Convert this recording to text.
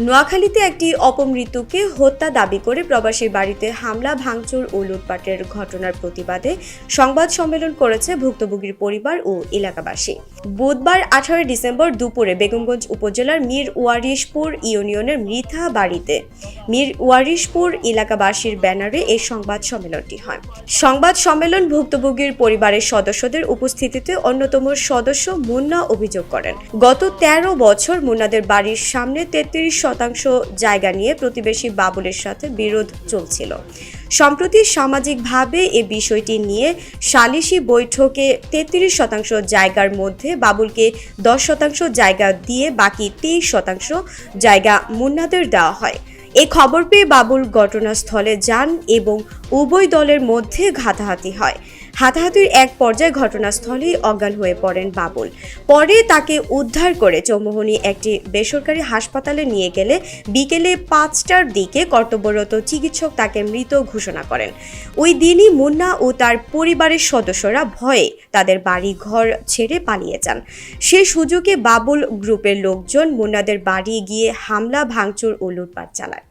নোয়াখালীতে একটি অপমৃত্যুকে হত্যা দাবি করে প্রবাসীর বাড়িতে হামলা ভাঙচুর ও লুটপাটের ঘটনার প্রতিবাদে সংবাদ সম্মেলন করেছে ভুক্তভোগীর পরিবার ও এলাকাবাসী। বুধবার 18 ডিসেম্বর দুপুরে বেগমগঞ্জ উপজেলার মীর ওয়ারিশপুর ইউনিয়নের মৃথা বাড়িতে মীর ওয়ারিশপুর এলাকাবাসীর ব্যানারে এই সংবাদ সম্মেলনটি হয়। সংবাদ সম্মেলন ভুক্তভোগীর পরিবারের সদস্যদের উপস্থিতিতে অন্যতম সদস্য মুন্না অভিযোগ করেন, গত 13 বছর মুন্নাদের বাড়ির সামনে 33% জায়গা নিয়ে প্রতিবেশী বাবুলের সাথে বিরোধ চলছিল। সম্প্রতি সামাজিকভাবে এ বিষয়টি নিয়ে সালিশি বৈঠকে 33% জায়গার মধ্যে বাবুলকে 10% জায়গা দিয়ে বাকি 23% জায়গা মুন্নাদের দেওয়া হয়। এই খবর পেয়ে বাবুল ঘটনাস্থলে যান এবং উভয় দলের মধ্যে হাতাহাতি হয়। হাতাহাতির এক পর্যায়ে ঘটনাস্থলেই অজ্ঞান হয়ে পড়েন বাবুল। পরে তাকে উদ্ধার করে চৌমুহনী একটি বেসরকারি হাসপাতালে নিয়ে গেলে বিকেলে 5টার দিকে কর্তব্যরত চিকিৎসক তাকে মৃত ঘোষণা করেন। ওই দিনই মুন্না ও তার পরিবারের সদস্যরা ভয়ে তাদের বাড়ি ঘর ছেড়ে পালিয়ে যান। সে সুযোগে বাবুল গ্রুপের লোকজন মুন্নাদের বাড়ি গিয়ে হামলা ভাঙচুর ও লুটপাট চালায়।